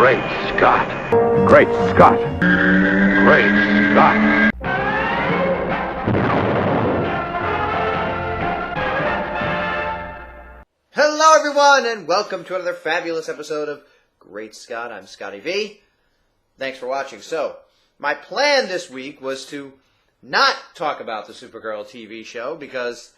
Great Scott. Great Scott. Great Scott. Hello everyone, and welcome to another fabulous episode of Great Scott. I'm Scotty V. Thanks for watching. So, my plan this week was to not talk about the Supergirl TV show because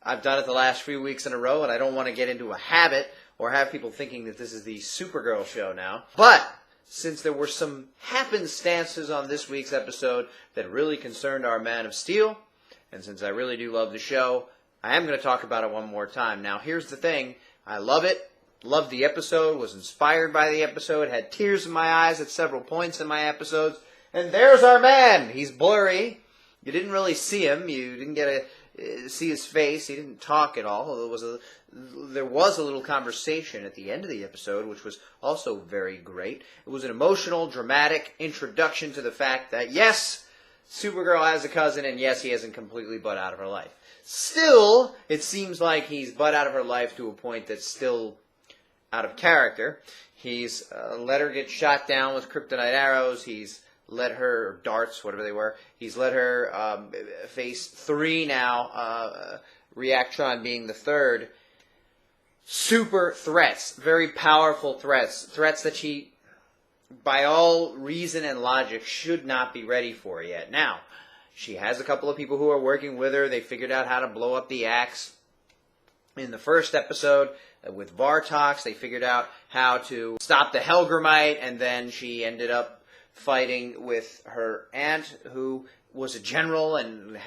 I've done it the last few weeks in a row and I don't want to get into a habit or have people thinking that this is the Supergirl show now. But since there were some happenstances on this week's episode that really concerned our Man of Steel, and since I really do love the show, I am going to talk about it one more time. Now, here's the thing. I love it. Loved the episode. Was inspired by the episode. Had tears in my eyes at several points in my episodes. And there's our man. He's blurry. You didn't really see him. You didn't get to see his face. He didn't talk at all. Although there was a little conversation at the end of the episode, which was also very great. It was an emotional, dramatic introduction to the fact that, yes, Supergirl has a cousin, and yes, he hasn't completely butt out of her life. Still, it seems like he's butt out of her life to a point that's still out of character. He's let her get shot down with kryptonite arrows. He's let her, or darts, whatever they were, he's let her face 3 now, Reactron being the third. Super threats, very powerful threats that she, by all reason and logic, should not be ready for yet. Now, she has a couple of people who are working with her. They figured out how to blow up the axe in the first episode with Vartox. They figured out how to stop the Helgramite, and then she ended up fighting with her aunt, who was a general and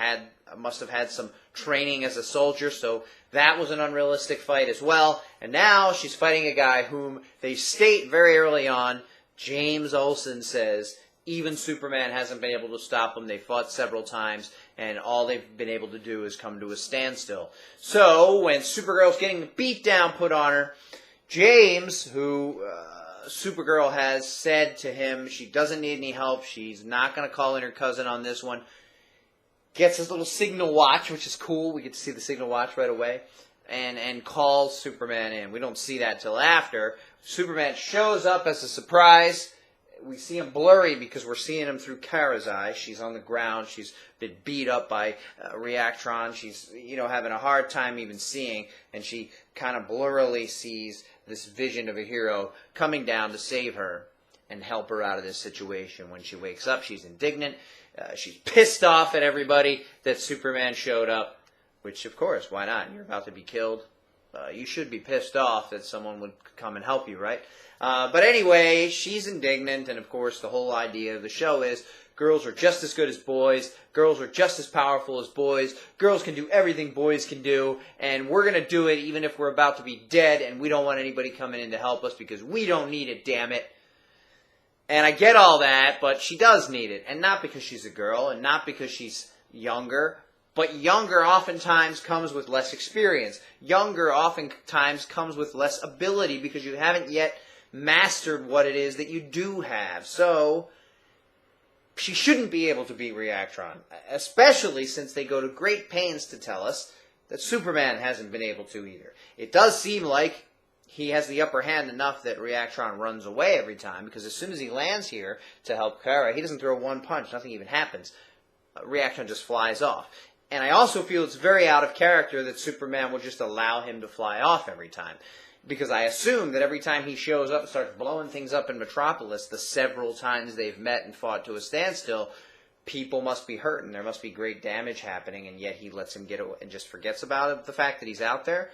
must have had some training as a soldier, so that was an unrealistic fight as well. And now she's fighting a guy whom they state very early on, James Olsen says, even Superman hasn't been able to stop them. They fought several times, and all they've been able to do is come to a standstill. So, when Supergirl's getting the beat down put on her, James, who Supergirl has said to him she doesn't need any help, she's not going to call in her cousin on this one, gets his little signal watch, which is cool. We get to see the signal watch right away, and calls Superman in. We don't see that till after. Superman shows up as a surprise. We see him blurry because we're seeing him through Kara's eyes. She's on the ground. She's been beat up by Reactron. She's, having a hard time even seeing, and she kind of blurrily sees this vision of a hero coming down to save her and help her out of this situation. When she wakes up, she's indignant. She's pissed off at everybody that Superman showed up, which, of course, why not? You're about to be killed. You should be pissed off that someone would come and help you, right? But anyway, she's indignant, and of course the whole idea of the show is girls are just as good as boys, girls are just as powerful as boys, girls can do everything boys can do, and we're going to do it even if we're about to be dead, and we don't want anybody coming in to help us because we don't need it, damn it. And I get all that, but she does need it, and not because she's a girl, and not because she's younger, but younger oftentimes comes with less experience. Younger oftentimes comes with less ability because you haven't yet mastered what it is that you do have. So, she shouldn't be able to beat Reactron, especially since they go to great pains to tell us that Superman hasn't been able to either. It does seem like he has the upper hand enough that Reactron runs away every time, because as soon as he lands here to help Kara, he doesn't throw one punch, nothing even happens. Reactron just flies off. And I also feel it's very out of character that Superman will just allow him to fly off every time. Because I assume that every time he shows up and starts blowing things up in Metropolis, the several times they've met and fought to a standstill, people must be hurt and there must be great damage happening, and yet he lets him get away and just forgets about the fact that he's out there.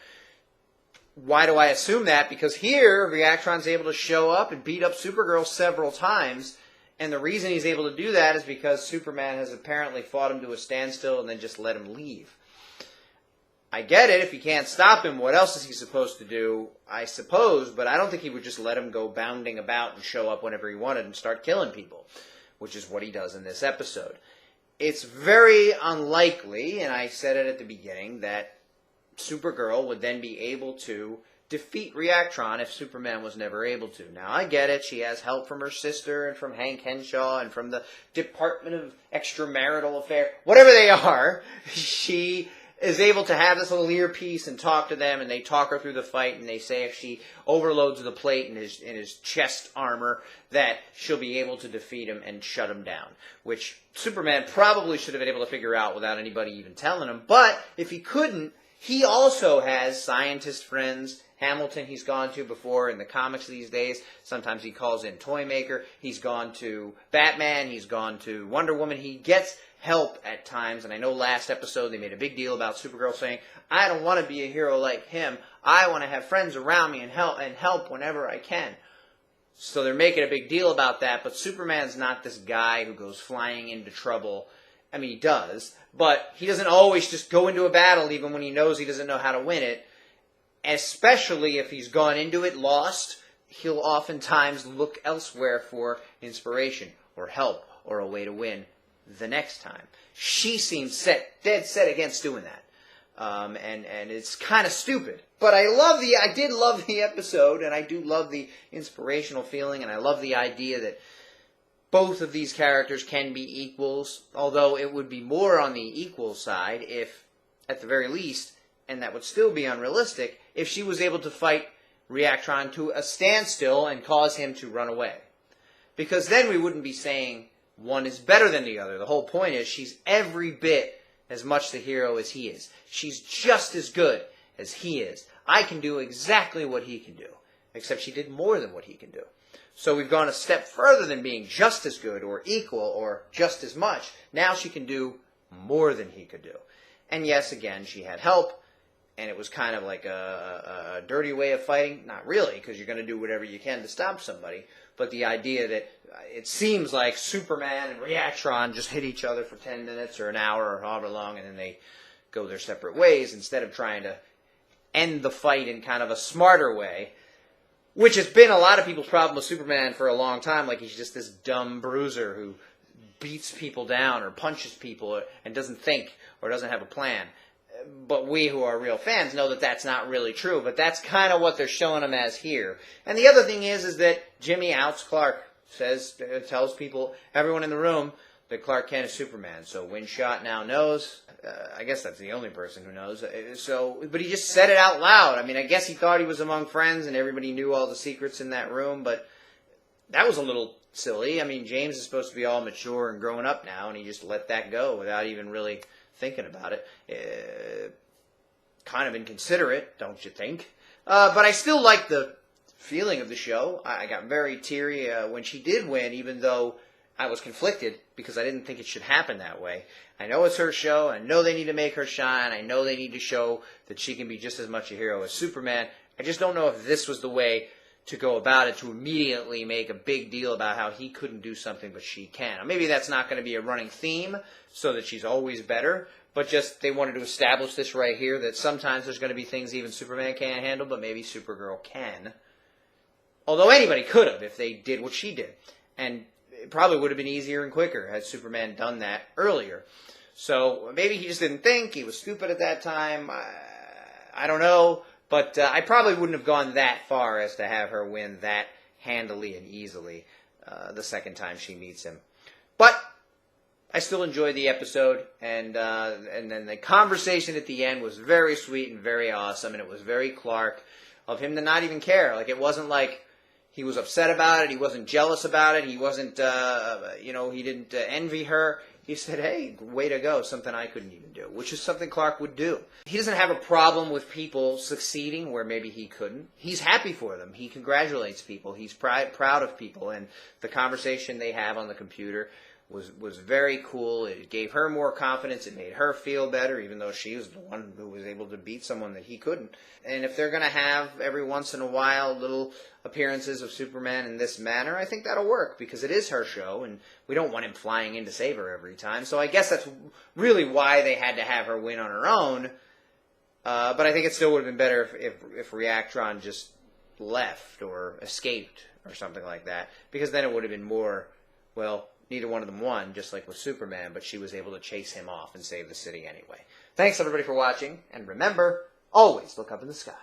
Why do I assume that? Because here, Reactron's able to show up and beat up Supergirl several times, and the reason he's able to do that is because Superman has apparently fought him to a standstill and then just let him leave. I get it. If he can't stop him, what else is he supposed to do? I suppose, but I don't think he would just let him go bounding about and show up whenever he wanted and start killing people, which is what he does in this episode. It's very unlikely, and I said it at the beginning, that Supergirl would then be able to defeat Reactron if Superman was never able to. Now, I get it. She has help from her sister and from Hank Henshaw and from the Department of Extramarital Affairs. Whatever they are, she is able to have this little earpiece and talk to them, and they talk her through the fight, and they say if she overloads the plate in his chest armor, that she'll be able to defeat him and shut him down, which Superman probably should have been able to figure out without anybody even telling him. But if he couldn't, he also has scientist friends. Hamilton he's gone to before in the comics these days. Sometimes he calls in Toymaker. He's gone to Batman. He's gone to Wonder Woman. He gets help at times. And I know last episode they made a big deal about Supergirl saying, I don't want to be a hero like him. I want to have friends around me and help whenever I can. So they're making a big deal about that. But Superman's not this guy who goes flying into trouble. I mean, he does. But he doesn't always just go into a battle even when he knows he doesn't know how to win it. Especially if he's gone into it lost, he'll oftentimes look elsewhere for inspiration or help or a way to win the next time. She seems dead set against doing that. And it's kind of stupid. But I did love the episode, and I do love the inspirational feeling, and I love the idea that both of these characters can be equals, although it would be more on the equal side if, at the very least, and that would still be unrealistic, if she was able to fight Reactron to a standstill and cause him to run away. Because then we wouldn't be saying one is better than the other. The whole point is she's every bit as much the hero as he is. She's just as good as he is. I can do exactly what he can do, except she did more than what he can do. So we've gone a step further than being just as good or equal or just as much. Now she can do more than he could do. And yes, again, she had help. And it was kind of like a dirty way of fighting. Not really, because you're going to do whatever you can to stop somebody. But the idea that it seems like Superman and Reactron just hit each other for 10 minutes or an hour or however long, and then they go their separate ways instead of trying to end the fight in kind of a smarter way, which has been a lot of people's problem with Superman for a long time. Like he's just this dumb bruiser who beats people down or punches people and doesn't think or doesn't have a plan. But we who are real fans know that that's not really true. But that's kind of what they're showing him as here. And the other thing is that Jimmy outs Clark. Tells people, everyone in the room, that Clark Kent is Superman. So Windshot now knows. I guess that's the only person who knows. But he just said it out loud. I mean, I guess he thought he was among friends and everybody knew all the secrets in that room. But that was a little silly. I mean, James is supposed to be all mature and growing up now, and he just let that go without even really thinking about it. Kind of inconsiderate, don't you think? But I still like the feeling of the show. I got very teary when she did win, even though I was conflicted because I didn't think it should happen that way. I know it's her show. I know they need to make her shine. I know they need to show that she can be just as much a hero as Superman. I just don't know if this was the way to go about it, to immediately make a big deal about how he couldn't do something but she can. Or maybe that's not going to be a running theme so that she's always better, but just they wanted to establish this right here, that sometimes there's going to be things even Superman can't handle, but maybe Supergirl can. Although anybody could have if they did what she did. And it probably would have been easier and quicker had Superman done that earlier. So maybe he just didn't think. He was stupid at that time. I don't know. But I probably wouldn't have gone that far as to have her win that handily and easily the second time she meets him. But I still enjoyed the episode, and then the conversation at the end was very sweet and very awesome, and it was very Clark of him to not even care. Like, it wasn't like he was upset about it, he wasn't jealous about it, he wasn't, he didn't envy her. He said, hey, way to go, something I couldn't even do, which is something Clark would do. He doesn't have a problem with people succeeding where maybe he couldn't. He's happy for them. He congratulates people. He's proud of people. And the conversation they have on the computer was very cool. It gave her more confidence. It made her feel better, even though she was the one who was able to beat someone that he couldn't. And if they're going to have every once in a while little appearances of Superman in this manner, I think that'll work, because it is her show, and we don't want him flying in to save her every time. So I guess that's really why they had to have her win on her own. But I think it still would have been better if Reactron just left or escaped or something like that, because then it would have been more, well, neither one of them won, just like with Superman, but she was able to chase him off and save the city anyway. Thanks, everybody, for watching, and remember, always look up in the sky.